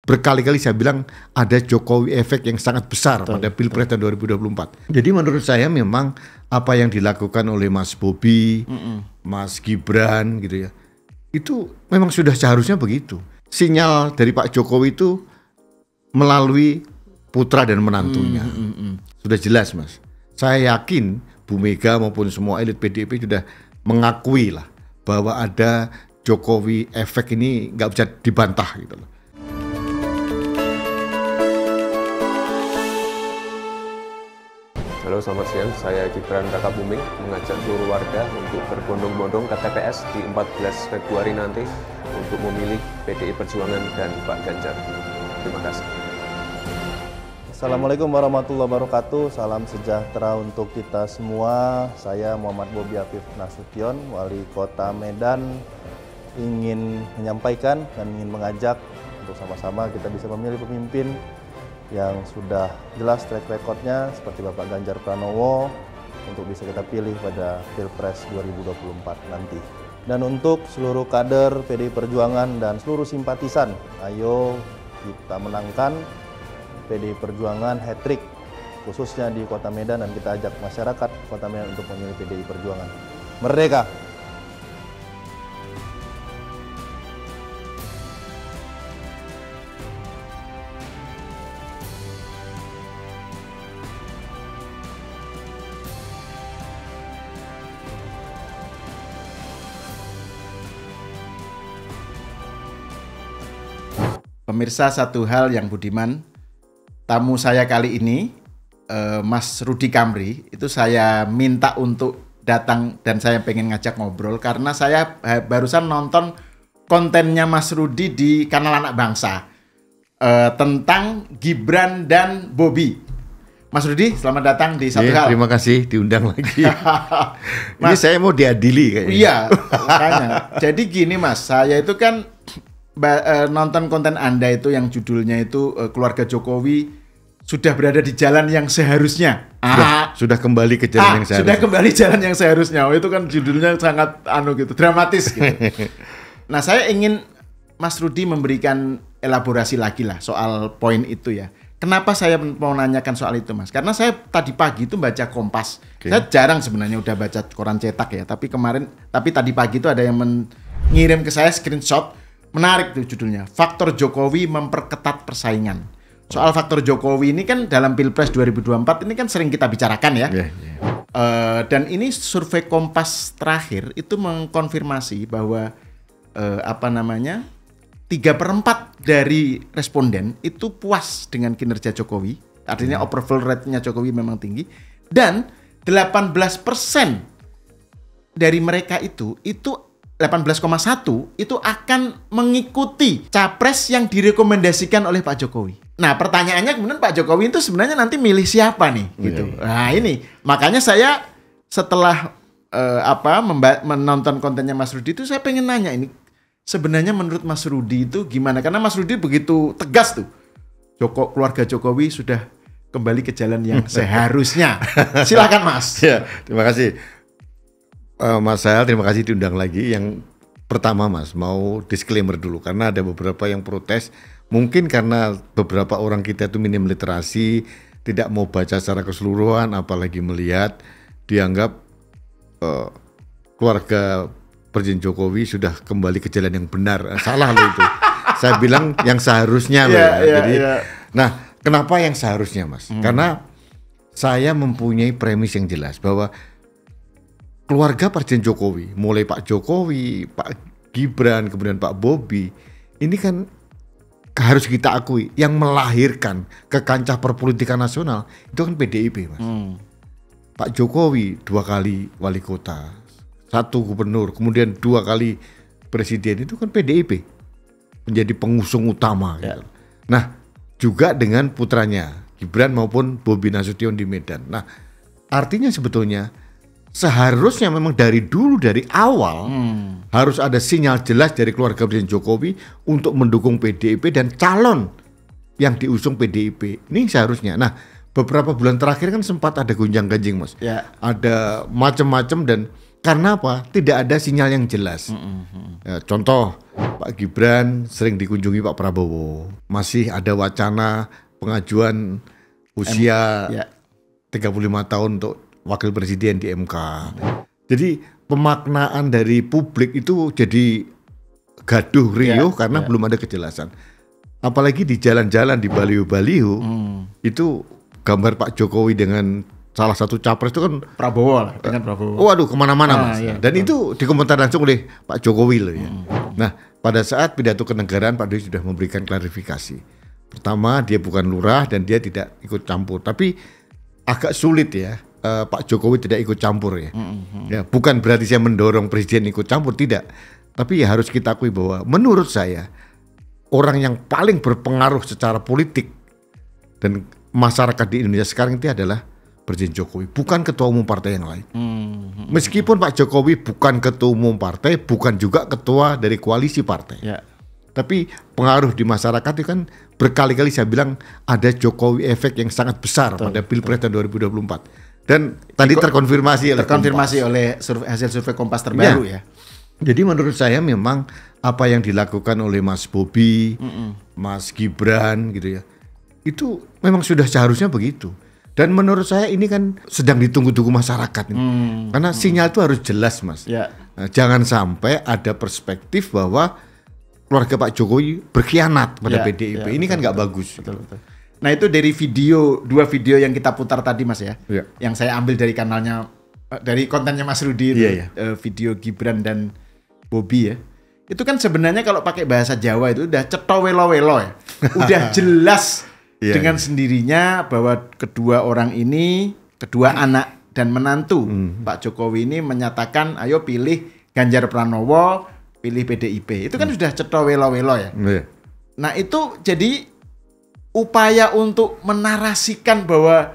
berkali-kali saya bilang ada Jokowi efek yang sangat besar pada Pilpres tahun 2024. Jadi menurut saya memang apa yang dilakukan oleh Mas Bobi, Mas Gibran gitu ya, itu memang sudah seharusnya begitu. Sinyal dari Pak Jokowi itu melalui putra dan menantunya. Sudah jelas, Mas. Saya yakin Bu Mega maupun semua elit PDIP sudah mengakui lah bahwa ada Jokowi efek ini nggak bisa dibantah gitu loh. Halo, selamat siang. Saya Gibran Rakabuming mengajak seluruh warga untuk berbondong-bondong ke TPS di 14 Februari nanti untuk memilih PDI Perjuangan dan Pak Ganjar. Terima kasih. Assalamualaikum warahmatullahi wabarakatuh. Salam sejahtera untuk kita semua. Saya Muhammad Bobi Afif Nasution, Wali Kota Medan, ingin menyampaikan dan ingin mengajak untuk sama-sama kita bisa memilih pemimpin yang sudah jelas track recordnya seperti Bapak Ganjar Pranowo untuk bisa kita pilih pada Pilpres 2024 nanti. Dan untuk seluruh kader PDI Perjuangan dan seluruh simpatisan, ayo kita menangkan PDI Perjuangan hat-trick khususnya di Kota Medan, dan kita ajak masyarakat Kota Medan untuk memilih PDI Perjuangan. Merdeka! Pemirsa, satu hal yang budiman, tamu saya kali ini, Mas Rudy Kamri, itu saya minta untuk datang dan saya pengen ngajak ngobrol karena saya barusan nonton kontennya Mas Rudy di kanal Anak Bangsa tentang Gibran dan Bobi. Mas Rudy, selamat datang di Satu Hal. Terima kasih diundang lagi. Ini saya mau diadili kayaknya. Iya, makanya. Jadi gini Mas, saya itu kan nonton konten Anda itu yang judulnya itu keluarga Jokowi sudah berada di jalan yang seharusnya. Sudah kembali ke jalan yang seharusnya. Sudah kembali jalan yang seharusnya. Oh, itu kan judulnya sangat gitu, dramatis gitu. Nah, saya ingin Mas Rudy memberikan elaborasi lagi lah soal poin itu ya. Kenapa saya mau nanyakan soal itu, Mas? Karena saya tadi pagi itu baca Kompas. Saya jarang sebenarnya udah baca koran cetak ya, tapi tadi pagi itu ada yang mengirim ke saya screenshot. Menarik tuh judulnya, Faktor Jokowi Memperketat Persaingan. Soal faktor Jokowi ini kan dalam Pilpres 2024 ini kan sering kita bicarakan ya. Dan ini survei Kompas terakhir itu mengkonfirmasi bahwa 3/4 dari responden itu puas dengan kinerja Jokowi. Artinya approval rate-nya Jokowi memang tinggi. Dan 18% dari mereka itu 18,1 itu akan mengikuti capres yang direkomendasikan oleh Pak Jokowi. Nah, pertanyaannya kemudian Pak Jokowi itu sebenarnya nanti milih siapa nih gitu. Nah, ini makanya saya setelah menonton kontennya Mas Rudy itu saya pengen nanya ini sebenarnya menurut Mas Rudy itu gimana? Karena Mas Rudy begitu tegas tuh. Keluarga Jokowi sudah kembali ke jalan yang seharusnya. Silakan Mas. Ya, terima kasih. Mas Sahel, terima kasih diundang lagi. Yang pertama Mas, mau disclaimer dulu karena ada beberapa yang protes. Mungkin karena beberapa orang kita itu minim literasi, tidak mau baca secara keseluruhan, apalagi melihat, dianggap keluarga Presiden Jokowi sudah kembali ke jalan yang benar. Salah loh itu. Saya bilang yang seharusnya loh. Nah, kenapa yang seharusnya Mas? Karena saya mempunyai premis yang jelas bahwa keluarga Presiden Jokowi, mulai Pak Jokowi, Pak Gibran, kemudian Pak Bobi, ini kan harus kita akui, yang melahirkan ke kancah perpolitikan nasional itu kan PDIP, Mas. Pak Jokowi 2 kali wali kota, 1 gubernur, kemudian 2 kali presiden, itu kan PDIP menjadi pengusung utama. Gitu. Nah, juga dengan putranya Gibran maupun Bobi Nasution di Medan. Nah, artinya sebetulnya seharusnya memang dari awal harus ada sinyal jelas dari keluarga Presiden Jokowi untuk mendukung PDIP dan calon yang diusung PDIP. Ini seharusnya. Nah, beberapa bulan terakhir kan sempat ada gonjang-ganjing Mas. Ada macam-macam dan karena apa? Tidak ada sinyal yang jelas. Contoh Pak Gibran sering dikunjungi Pak Prabowo. Masih ada wacana pengajuan usia 35 tahun untuk wakil presiden di MK. Jadi pemaknaan dari publik itu jadi gaduh riuh karena belum ada kejelasan. Apalagi di jalan-jalan di baliho-baliho itu gambar Pak Jokowi dengan salah satu capres itu kan Prabowo lah, dengan Prabowo. Waduh, kemana-mana Mas. Iya, Dan itu dikomentar langsung oleh Pak Jokowi loh ya. Nah, pada saat pidato kenegaraan Pak Jokowi sudah memberikan klarifikasi. Pertama, dia bukan lurah dan dia tidak ikut campur. Tapi agak sulit ya, Pak Jokowi tidak ikut campur ya. Ya, bukan berarti saya mendorong presiden ikut campur, tidak. Tapi ya harus kita akui bahwa menurut saya orang yang paling berpengaruh secara politik dan masyarakat di Indonesia sekarang itu adalah Presiden Jokowi, bukan ketua umum partai yang lain. Meskipun Pak Jokowi bukan ketua umum partai, bukan juga ketua dari koalisi partai. Tapi pengaruh di masyarakat itu kan berkali-kali saya bilang ada Jokowi efek yang sangat besar pada Pilpres tahun 2024. Dan tadi terkonfirmasi oleh hasil survei Kompas terbaru ya. Jadi menurut saya memang apa yang dilakukan oleh Mas Bobi, Mas Gibran gitu ya, itu memang sudah seharusnya begitu. Dan menurut saya ini kan sedang ditunggu-tunggu masyarakat nih. Karena sinyal itu harus jelas Mas. Nah, jangan sampai ada perspektif bahwa keluarga Pak Jokowi berkhianat pada PDIP. Ini kan nggak bagus. Betul. Nah itu dari dua video yang kita putar tadi Mas ya. Yang saya ambil dari kanalnya, dari kontennya Mas Rudi itu. Video Gibran dan Bobi ya. Itu kan sebenarnya kalau pakai bahasa Jawa itu udah cetha welo-welo ya. Udah jelas dengan sendirinya bahwa kedua orang ini, kedua anak dan menantu Pak Jokowi ini menyatakan ayo pilih Ganjar Pranowo, pilih PDIP. Itu kan sudah cetha welo-welo ya. Nah itu jadi upaya untuk menarasikan bahwa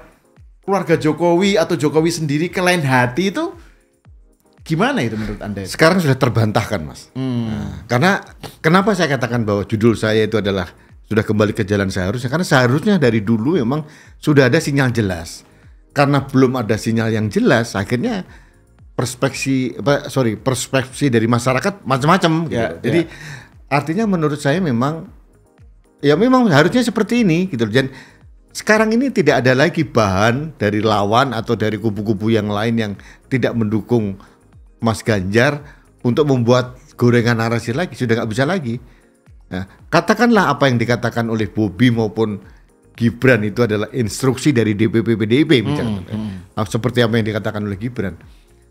keluarga Jokowi atau Jokowi sendiri ke lain hati itu gimana itu menurut Anda? Sekarang sudah terbantahkan Mas. Nah, karena kenapa saya katakan bahwa judul saya itu adalah sudah kembali ke jalan seharusnya, karena seharusnya dari dulu memang sudah ada sinyal jelas. Karena belum ada sinyal yang jelas, akhirnya perspeksi dari masyarakat macam-macam gitu. Jadi artinya menurut saya memang harusnya seperti ini gitu. Dan sekarang ini tidak ada lagi bahan dari lawan atau dari kubu-kubu yang lain yang tidak mendukung Mas Ganjar untuk membuat gorengan narasi lagi, sudah nggak bisa lagi. Nah, katakanlah apa yang dikatakan oleh Bobi maupun Gibran itu adalah instruksi dari DPP PDIP misalnya. Seperti apa yang dikatakan oleh Gibran.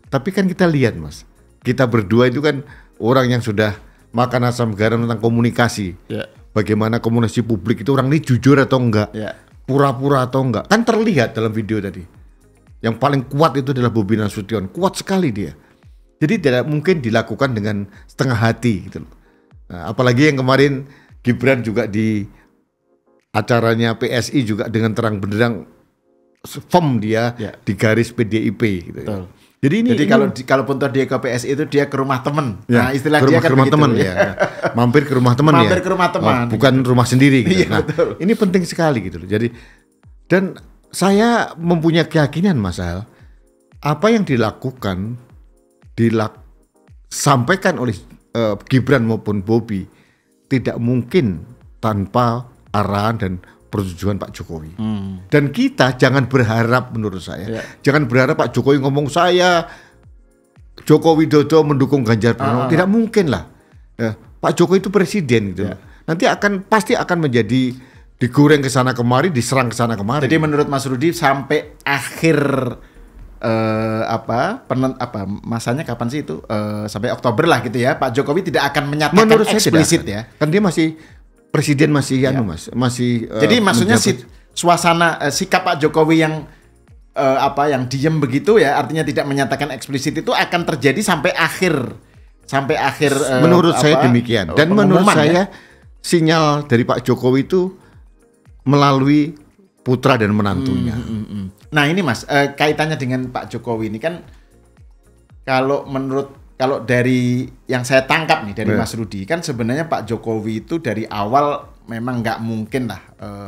Tapi kan kita lihat Mas, kita berdua itu kan orang yang sudah makan asam garam tentang komunikasi. Bagaimana komunikasi publik itu orang ini jujur atau enggak, pura-pura atau enggak. Kan terlihat dalam video tadi. Yang paling kuat itu adalah Bobi Nasution, kuat sekali dia. Jadi tidak mungkin dilakukan dengan setengah hati gitu loh. Nah, apalagi yang kemarin Gibran juga di acaranya PSI juga dengan terang benderang firm dia di garis PDIP gitu. Jadi kalaupun dia ke PSI itu dia ke rumah teman. Nah, istilah dia kan rumah begitu. Teman ya. Mampir ke rumah teman ya. Mampir ke rumah teman. Bukan rumah sendiri gitu. Nah, betul. Ini penting sekali gitu loh. Jadi dan saya mempunyai keyakinan Mas Al, apa yang disampaikan oleh Gibran maupun Bobi tidak mungkin tanpa arahan dan persetujuan Pak Jokowi. Dan kita jangan berharap menurut saya, jangan berharap Pak Jokowi ngomong saya Joko Widodo mendukung Ganjar Pranowo, tidak mungkin lah. Pak Jokowi itu presiden gitu. Nanti pasti akan menjadi digoreng ke sana kemari, diserang ke sana kemari. Jadi menurut Mas Rudi sampai akhir masanya kapan sih itu sampai Oktober lah gitu ya, Pak Jokowi tidak akan menyatakan menurut eksplisit ya, kan dia masih presiden masih Mas masih jadi maksudnya suasana sikap Pak Jokowi yang yang diem begitu ya, artinya tidak menyatakan eksplisit itu akan terjadi sampai akhir menurut saya demikian. Dan menurut saya sinyal dari Pak Jokowi itu melalui putra dan menantunya. Nah ini Mas, kaitannya dengan Pak Jokowi ini kan kalau dari yang saya tangkap nih dari Mas Rudi kan sebenarnya Pak Jokowi itu dari awal memang nggak mungkin lah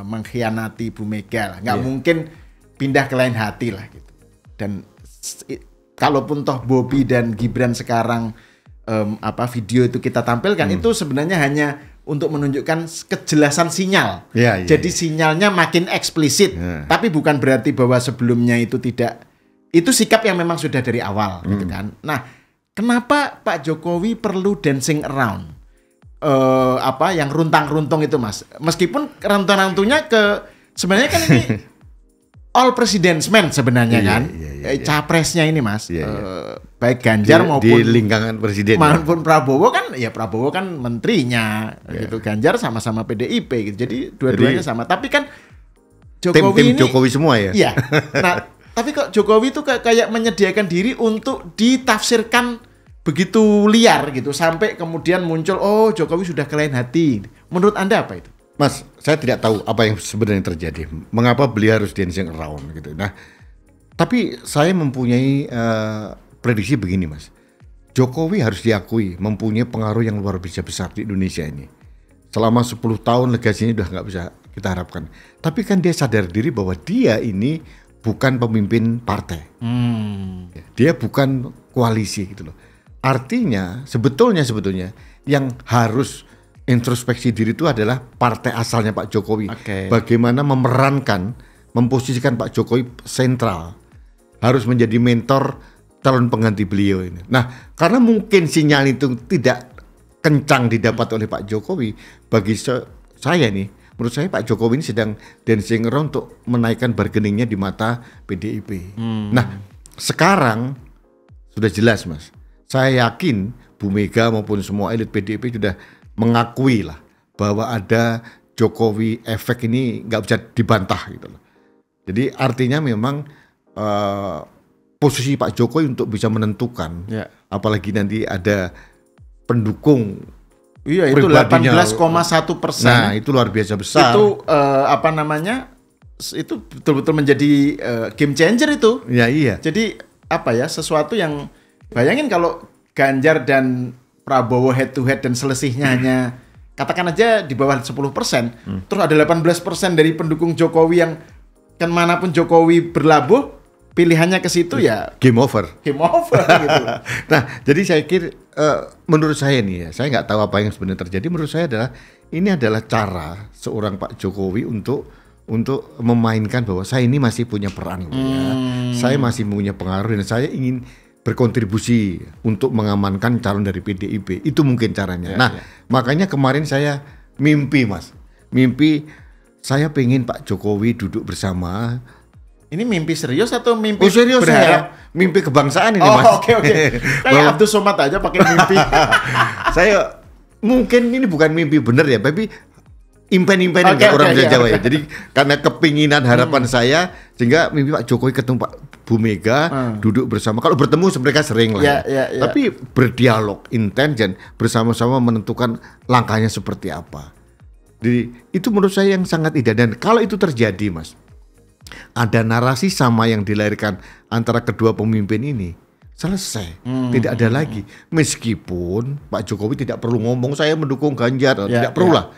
mengkhianati Bu Mega lah, nggak mungkin pindah ke lain hati lah gitu. Dan kalaupun toh Bobi dan Gibran sekarang video itu kita tampilkan itu sebenarnya hanya untuk menunjukkan kejelasan sinyal. Jadi sinyalnya makin eksplisit, tapi bukan berarti bahwa sebelumnya itu tidak. Itu sikap yang memang sudah dari awal, gitu kan. Nah, kenapa Pak Jokowi perlu dancing around? Yang runtang-runtung itu, Mas. Meskipun runtang-runtungnya sebenarnya kan ini all president's man sebenarnya kan. Capresnya ini, Mas. Baik Ganjar maupun di lingkaran presiden maupun Prabowo kan menterinya gitu. Ganjar sama-sama PDIP gitu. Jadi dua-duanya sama. Tapi kan Jokowi tim Jokowi semua ya. Iya. Nah, tapi kok Jokowi itu kayak menyediakan diri untuk ditafsirkan begitu liar gitu sampai kemudian muncul Jokowi sudah kelain hati. Menurut Anda apa itu? Mas, saya tidak tahu apa yang sebenarnya terjadi. Mengapa beliau harus dancing around gitu. Nah, tapi saya mempunyai prediksi begini, Mas. Jokowi harus diakui mempunyai pengaruh yang luar biasa besar di Indonesia ini. Selama 10 tahun legasinya udah nggak bisa kita harapkan. Tapi kan dia sadar diri bahwa dia ini bukan pemimpin partai. Dia bukan koalisi gitu loh. Artinya sebetulnya yang harus introspeksi diri itu adalah partai asalnya Pak Jokowi. Bagaimana memposisikan Pak Jokowi sentral. Harus menjadi mentor calon pengganti beliau ini. Nah, karena mungkin sinyal itu tidak kencang didapat oleh Pak Jokowi, bagi saya nih, menurut saya Pak Jokowi ini sedang dancing around untuk menaikkan bargainingnya di mata PDIP. Nah, sekarang sudah jelas, Mas. Saya yakin Bu Mega maupun semua elit PDIP sudah mengakui lah bahwa ada Jokowi efek ini nggak bisa dibantah gitu loh. Jadi artinya memang posisi Pak Jokowi untuk bisa menentukan, apalagi nanti ada pendukung. Iya, itu 18,1%. Nah, itu luar biasa besar. Itu itu betul-betul menjadi game changer itu. Iya. Jadi sesuatu yang bayangin kalau Ganjar dan Prabowo head to head dan selisihnya hanya katakan aja di bawah 10%, terus ada 18% dari pendukung Jokowi yang kan manapun Jokowi berlabuh, pilihannya ke situ ya game over gitu. Nah, jadi saya kira menurut saya nih ya, saya nggak tahu apa yang sebenarnya terjadi. Menurut saya ini adalah cara seorang Pak Jokowi untuk memainkan bahwa saya ini masih punya peran, saya masih punya pengaruh dan saya ingin berkontribusi untuk mengamankan calon dari PDIP. Itu mungkin caranya. Makanya kemarin saya mimpi, Mas. Saya pengen Pak Jokowi duduk bersama. Ini mimpi serius atau mimpi serius berharap? Mimpi kebangsaan ini, Mas. Oke. Kayak Abdul Somad aja pakai mimpi. Saya mungkin ini bukan mimpi benar ya, tapi impen-impen orang bisa Jawa ya. Jadi karena kepinginan harapan saya sehingga mimpi Pak Jokowi ketemu Pak Bu Mega duduk bersama. Kalau bertemu mereka sering lah. Tapi berdialog intens dan bersama-sama menentukan langkahnya seperti apa. Jadi itu menurut saya yang sangat indah. Dan kalau itu terjadi, Mas, ada narasi sama yang dilahirkan antara kedua pemimpin ini, selesai, tidak ada lagi. Meskipun Pak Jokowi tidak perlu ngomong saya mendukung Ganjar, tidak perlu lah.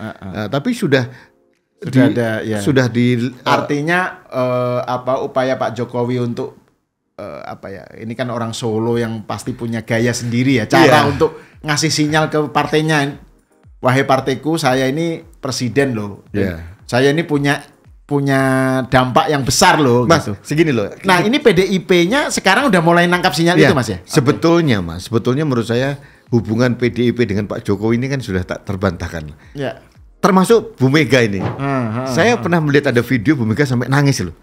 Tapi sudah ada. Artinya upaya Pak Jokowi untuk ini kan orang Solo yang pasti punya gaya sendiri ya, cara untuk ngasih sinyal ke partainya. Wahai partaiku, saya ini presiden loh. Saya ini punya dampak yang besar loh, Mas, gitu. Segini loh. Nah, ini PDIP-nya sekarang udah mulai nangkap sinyal itu, Mas ya? Sebetulnya, Mas, menurut saya hubungan PDIP dengan Pak Jokowi ini kan sudah tak terbantahkan. Termasuk Bu Mega ini. Saya pernah melihat ada video Bu Mega sampai nangis loh.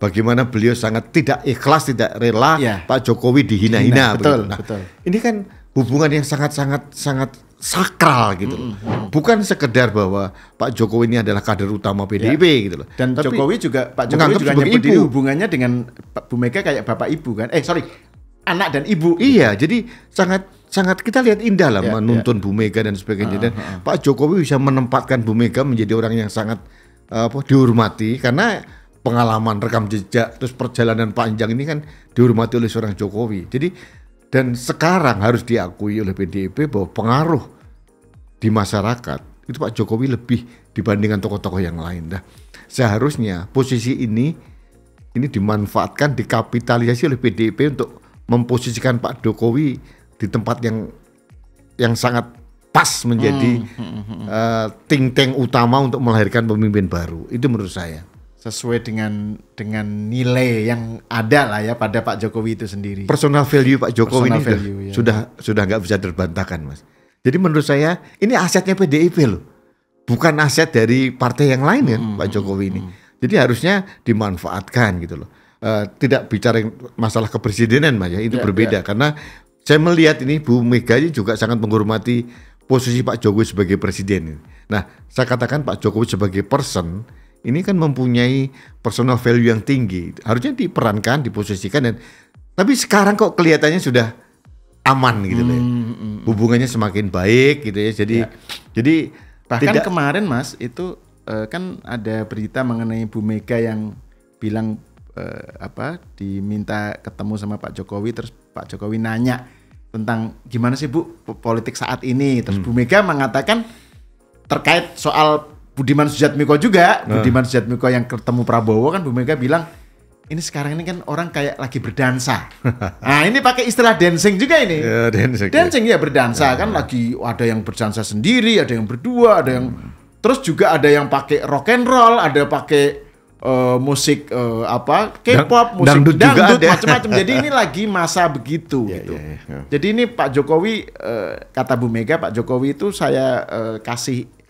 Bagaimana beliau sangat tidak ikhlas, tidak rela Pak Jokowi dihina-hina. Betul. Ini kan hubungan yang sangat sakral gitu loh. Bukan sekedar bahwa Pak Jokowi ini adalah kader utama PDIP gitu loh. Dan Pak Jokowi juga nyebut diri hubungannya dengan Bu Mega kayak bapak ibu kan. Anak dan ibu. Iya, jadi sangat kita lihat indah lah menuntun Bu Mega dan sebagainya. Dan Pak Jokowi bisa menempatkan Bu Mega menjadi orang yang sangat dihormati karena pengalaman rekam jejak terus perjalanan panjang ini kan dihormati oleh seorang Jokowi. Jadi dan sekarang harus diakui oleh PDIP bahwa pengaruh di masyarakat itu Pak Jokowi lebih dibandingkan tokoh-tokoh yang lain. Nah, seharusnya posisi ini dimanfaatkan, dikapitalisasi oleh PDIP untuk memposisikan Pak Jokowi di tempat yang yang sangat pas menjadi think tank utama untuk melahirkan pemimpin baru. Itu menurut saya. Sesuai dengan nilai yang ada lah ya pada Pak Jokowi itu sendiri. Personal value Pak Jokowi Personal ini value, ya. sudah nggak bisa terbantahkan, Mas. Jadi menurut saya ini asetnya PDIP loh, bukan aset dari partai yang lain kan, Pak Jokowi ini. Jadi harusnya dimanfaatkan gitu loh. Tidak bicara masalah kepresidenan, Mas ya, itu berbeda. Karena saya melihat ini Bu Mega juga sangat menghormati posisi Pak Jokowi sebagai presiden. Nah, saya katakan Pak Jokowi sebagai person ini kan mempunyai personal value yang tinggi, harusnya diperankan, diposisikan, tapi sekarang kok kelihatannya sudah aman gitu loh. Hubungannya semakin baik gitu ya. Jadi bahkan kemarin Mas itu kan ada berita mengenai Bu Mega yang bilang diminta ketemu sama Pak Jokowi, terus Pak Jokowi nanya tentang gimana sih Bu politik saat ini, terus Bu Mega mengatakan terkait soal Budiman Sujatmiko juga, Budiman Sujatmiko yang ketemu Prabowo kan Bu Mega bilang ini sekarang ini kan orang kayak lagi berdansa. Nah ini pakai istilah dancing juga ini. Ya, dancing ya berdansa kan lagi ada yang berdansa sendiri, ada yang berdua, ada yang terus juga ada yang pakai rock and roll, ada pakai musik K-pop, musik dangdut macam-macam. Jadi ini lagi masa begitu gitu. Jadi ini Pak Jokowi kata Bu Mega, Pak Jokowi itu saya kasih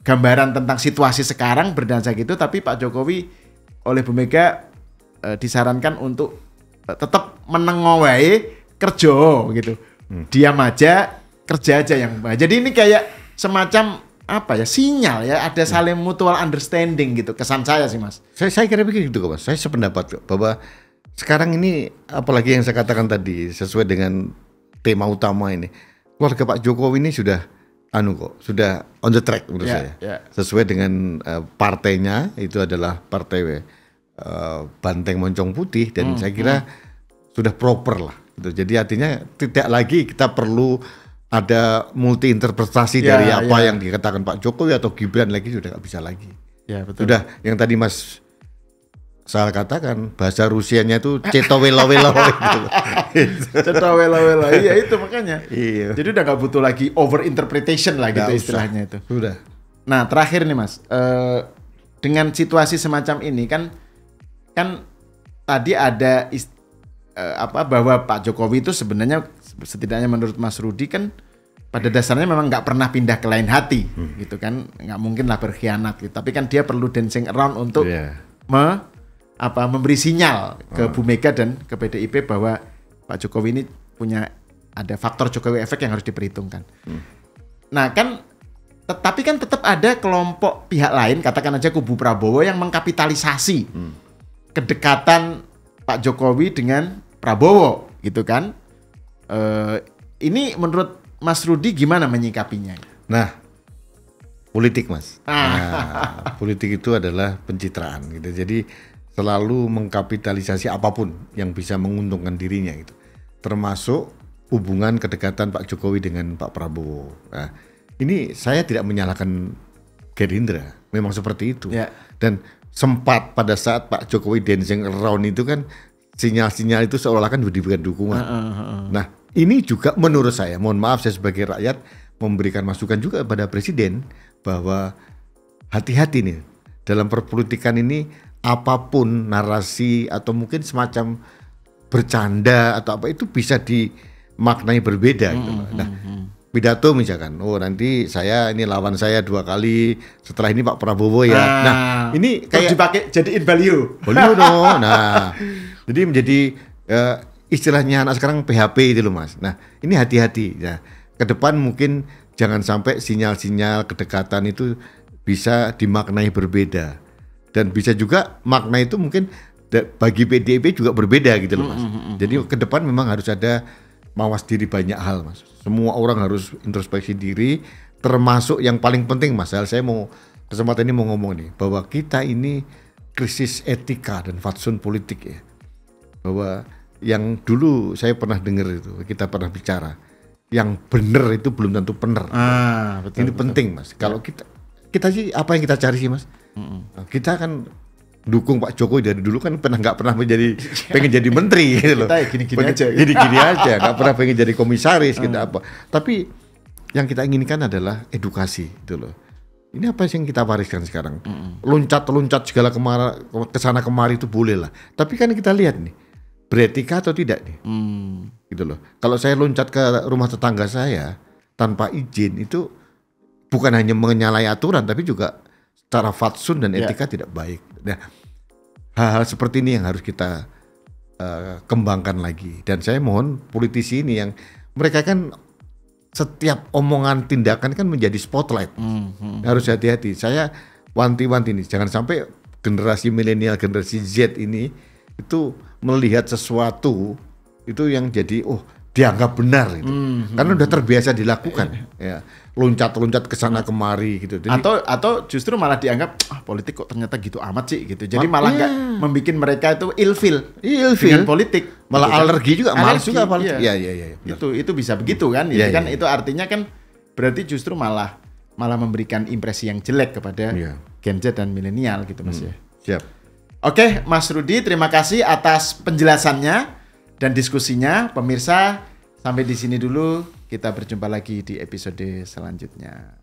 gambaran tentang situasi sekarang berdansa gitu, tapi Pak Jokowi oleh Bu Mega disarankan untuk tetap menengowai kerja gitu. Diam aja, kerja aja yang baik. Jadi ini kayak semacam sinyal ya, ada saling mutual understanding gitu. Kesan saya sih Mas. Saya kira begitu kok Mas. Saya sependapat bahwa sekarang ini apalagi yang saya katakan tadi sesuai dengan tema utama ini. Keluarga Pak Jokowi ini sudah sudah on the track menurut saya. Sesuai dengan partainya, itu adalah partai Banteng Moncong Putih, dan saya kira sudah proper lah gitu. Jadi artinya tidak lagi kita perlu ada multi interpretasi dari apa yang dikatakan Pak Jokowi atau Gibran, lagi sudah nggak bisa lagi. Ya, betul. Sudah yang tadi Mas saya katakan bahasa Rusianya itu cetowelo-welo gitu. Cetowelo-welo. Iya itu makanya. Iya. Jadi udah nggak butuh lagi over interpretation lah gitu istilahnya itu. Sudah. Nah, terakhir nih Mas, dengan situasi semacam ini kan tadi ada bahwa Pak Jokowi itu sebenarnya setidaknya menurut Mas Rudi kan pada dasarnya memang nggak pernah pindah ke lain hati gitu kan, nggak mungkin lah berkhianat gitu. Tapi kan dia perlu dancing around untuk memberi sinyal ke Bu Mega dan ke PDIP bahwa Pak Jokowi ini ada faktor Jokowi efek yang harus diperhitungkan. Nah kan, tapi kan tetap ada kelompok pihak lain, katakan aja kubu Prabowo yang mengkapitalisasi kedekatan Pak Jokowi dengan Prabowo gitu kan. Ini menurut Mas Rudi gimana menyikapinya? Nah, politik Mas. Politik itu adalah pencitraan gitu. Jadi selalu mengkapitalisasi apapun yang bisa menguntungkan dirinya gitu. Termasuk hubungan kedekatan Pak Jokowi dengan Pak Prabowo. Nah, ini saya tidak menyalahkan Gerindra, memang seperti itu. Dan sempat pada saat Pak Jokowi dancing around itu kan sinyal-sinyal itu seolah-olah kan diberikan dukungan. Nah, ini juga menurut saya, mohon maaf saya sebagai rakyat memberikan masukan juga kepada Presiden bahwa hati-hati nih dalam perpolitikan ini, apapun narasi atau mungkin semacam bercanda atau apa itu bisa dimaknai berbeda gitu. Nah, pidato misalkan, nanti saya ini lawan saya 2 kali, setelah ini Pak Prabowo ya. Nah, ini kayak dipakai jadiin value. dong. Nah, jadi menjadi istilahnya anak sekarang PHP itu loh Mas. Nah, ini hati-hati ya. Ke depan mungkin jangan sampai sinyal-sinyal kedekatan itu bisa dimaknai berbeda. Dan bisa juga makna itu mungkin bagi PDIP juga berbeda gitu loh Mas. Jadi ke depan memang harus ada mawas diri banyak hal Mas. Semua orang harus introspeksi diri, termasuk yang paling penting Mas. Saya mau kesempatan ini mau ngomong nih bahwa kita ini krisis etika dan fatsun politik ya. Bahwa yang dulu saya pernah dengar itu, kita pernah bicara, yang benar itu belum tentu benar. Betul, ini betul. Penting Mas. Kalau kita sih apa yang kita cari sih Mas? Kita kan dukung Pak Jokowi dari dulu kan nggak pernah pengen jadi menteri gitu loh. Kita gini-gini aja. Gini-gini aja, nggak pernah pengen jadi komisaris gitu apa. Tapi yang kita inginkan adalah edukasi itu loh. Ini apa sih yang kita wariskan sekarang? Loncat-loncat segala kesana kemari itu boleh lah. Tapi kan kita lihat nih, beretika atau tidak nih? Gitu loh. Kalau saya loncat ke rumah tetangga saya tanpa izin itu bukan hanya menyalahi aturan, tapi juga secara fatsun dan etika tidak baik. Nah, hal-hal seperti ini yang harus kita kembangkan lagi. Dan saya mohon politisi ini yang mereka kan setiap omongan tindakan kan menjadi spotlight. Harus hati-hati. Saya wanti-wanti nih, jangan sampai generasi milenial, generasi Z ini itu melihat sesuatu itu yang jadi dianggap benar gitu. Karena udah terbiasa dilakukan ya. Loncat-loncat ke sana kemari gitu. Jadi, atau justru malah dianggap politik kok ternyata gitu amat sih gitu. Jadi malah nggak membuat mereka itu ilfil dengan politik. Malah gitu, alergi juga, malas juga politik. Iya. Iya. Itu bisa begitu kan? Itu kan itu artinya kan berarti justru malah memberikan impresi yang jelek kepada Gen Z dan milenial gitu Mas ya. Siap. Oke, Mas Rudi, terima kasih atas penjelasannya dan diskusinya. Pemirsa, sampai di sini dulu. Kita berjumpa lagi di episode selanjutnya.